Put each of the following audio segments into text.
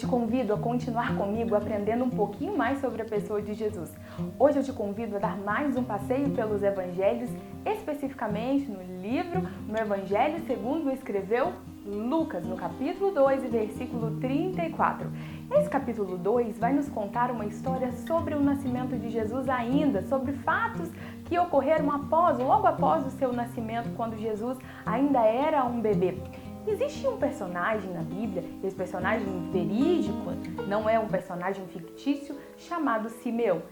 te convido a continuar comigo aprendendo um pouquinho mais sobre a pessoa de Jesus. Hoje eu te convido a dar mais um passeio pelos evangelhos, especificamente no evangelho segundo escreveu Lucas, no capítulo 2 e versículo 34. Esse capítulo 2 vai nos contar uma história sobre o nascimento de Jesus ainda, sobre fatos que ocorreram logo após o seu nascimento, quando Jesus ainda era um bebê. Existe um personagem na Bíblia, esse personagem verídico, não é um personagem fictício, chamado Simeão.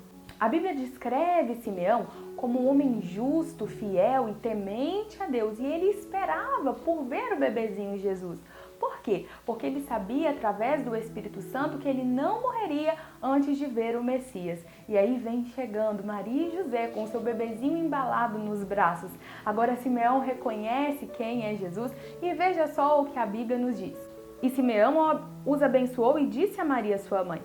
A Bíblia descreve Simeão como um homem justo, fiel e temente a Deus, e ele esperava por ver o bebezinho Jesus. Por quê? Porque ele sabia, através do Espírito Santo, que ele não morreria antes de ver o Messias. E aí vem chegando Maria e José com o seu bebezinho embalado nos braços. Agora Simeão reconhece quem é Jesus e veja só o que a Bíblia nos diz. E Simeão os abençoou e disse a Maria, sua mãe: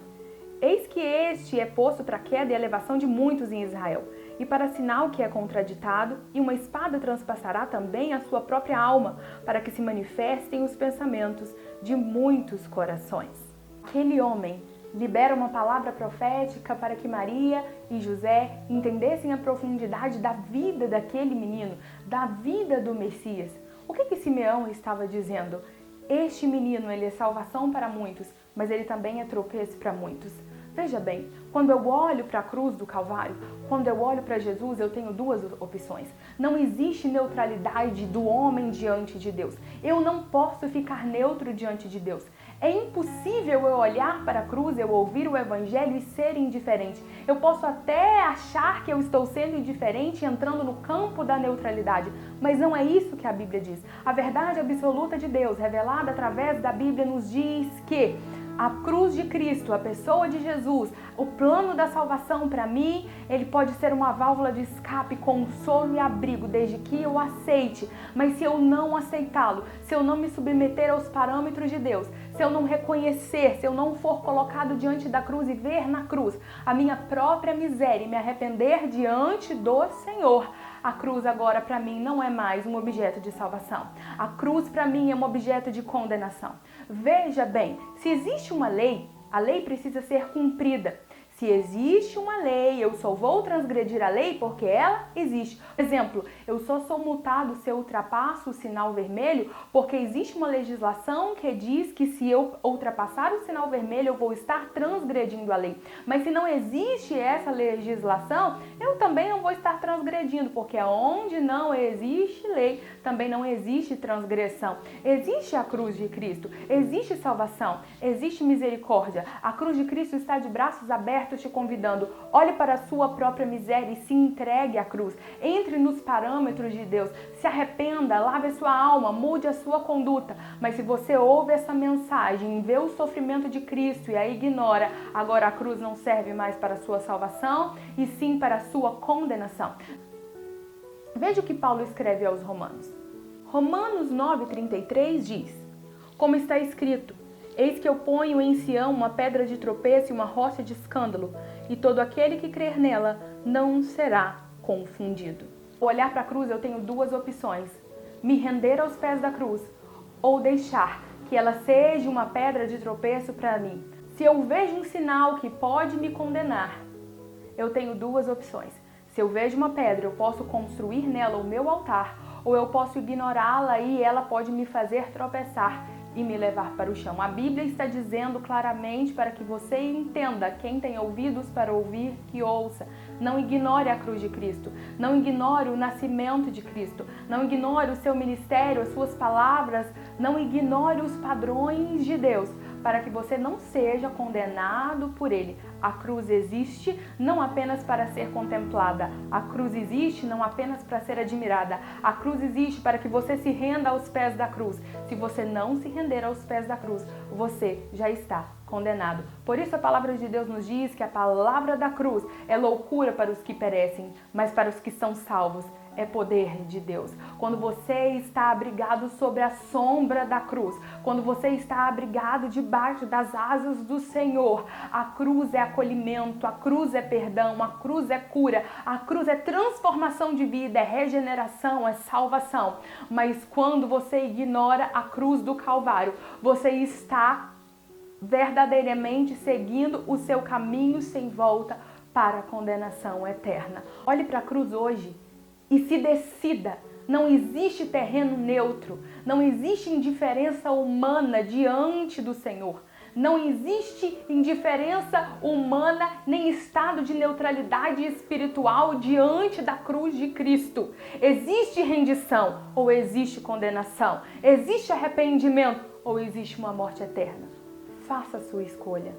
Eis que este é posto para a queda e elevação de muitos em Israel, e para sinal que é contraditado, e uma espada transpassará também a sua própria alma, para que se manifestem os pensamentos de muitos corações. Aquele homem libera uma palavra profética para que Maria e José entendessem a profundidade da vida daquele menino, da vida do Messias. O que Simeão estava dizendo? Este menino, ele é salvação para muitos, mas ele também é tropeço para muitos. Veja bem, quando eu olho para a cruz do Calvário, quando eu olho para Jesus, eu tenho duas opções. Não existe neutralidade do homem diante de Deus. Eu não posso ficar neutro diante de Deus. É impossível eu olhar para a cruz, eu ouvir o Evangelho e ser indiferente. Eu posso até achar que eu estou sendo indiferente entrando no campo da neutralidade, mas não é isso que a Bíblia diz. A verdade absoluta de Deus, revelada através da Bíblia, nos diz que a cruz de Cristo, a pessoa de Jesus, o plano da salvação para mim, ele pode ser uma válvula de escape, consolo e abrigo, desde que eu aceite. Mas se eu não aceitá-lo, se eu não me submeter aos parâmetros de Deus, se eu não reconhecer, se eu não for colocado diante da cruz e ver na cruz a minha própria miséria e me arrepender diante do Senhor, a cruz agora para mim não é mais um objeto de salvação. A cruz para mim é um objeto de condenação. Veja bem, se existe uma lei, a lei precisa ser cumprida. Se existe uma lei, eu só vou transgredir a lei porque ela existe. Por exemplo, eu só sou multado se eu ultrapasso o sinal vermelho porque existe uma legislação que diz que se eu ultrapassar o sinal vermelho eu vou estar transgredindo a lei. Mas se não existe essa legislação, eu também não vou estar transgredindo, porque onde não existe lei, também não existe transgressão. Existe a cruz de Cristo, existe salvação, existe misericórdia. A cruz de Cristo está de braços abertos te convidando, olhe para a sua própria miséria e se entregue à cruz. Entre nos parâmetros de Deus, se arrependa, lave a sua alma, mude a sua conduta. Mas se você ouve essa mensagem, vê o sofrimento de Cristo e a ignora, agora a cruz não serve mais para a sua salvação e sim para a sua condenação. Veja o que Paulo escreve aos Romanos. Romanos 9:33 diz: Como está escrito, eis que eu ponho em Sião uma pedra de tropeço e uma rocha de escândalo, e todo aquele que crer nela não será confundido. Ao olhar para a cruz eu tenho duas opções: me render aos pés da cruz ou deixar que ela seja uma pedra de tropeço para mim. Se eu vejo um sinal que pode me condenar, eu tenho duas opções. Se eu vejo uma pedra, eu posso construir nela o meu altar, ou eu posso ignorá-la e ela pode me fazer tropeçar e me levar para o chão. A Bíblia está dizendo claramente para que você entenda, quem tem ouvidos para ouvir, que ouça. Não ignore a cruz de Cristo, não ignore o nascimento de Cristo, não ignore o seu ministério, as suas palavras, não ignore os padrões de Deus, para que você não seja condenado por ele. A cruz existe não apenas para ser contemplada, a cruz existe não apenas para ser admirada, a cruz existe para que você se renda aos pés da cruz. Se você não se render aos pés da cruz, você já está condenado. Por isso a palavra de Deus nos diz que a palavra da cruz é loucura para os que perecem, mas para os que são salvos é poder de Deus. Quando você está abrigado sobre a sombra da cruz, quando você está abrigado debaixo das asas do Senhor, a cruz é acolhimento, a cruz é perdão, a cruz é cura, a cruz é transformação de vida, é regeneração, é salvação. Mas quando você ignora a cruz do Calvário, você está verdadeiramente seguindo o seu caminho sem volta para a condenação eterna. Olhe para a cruz hoje e se decida. Não existe terreno neutro, não existe indiferença humana diante do Senhor. Não existe indiferença humana nem estado de neutralidade espiritual diante da cruz de Cristo. Existe rendição ou existe condenação? Existe arrependimento ou existe uma morte eterna? Faça a sua escolha.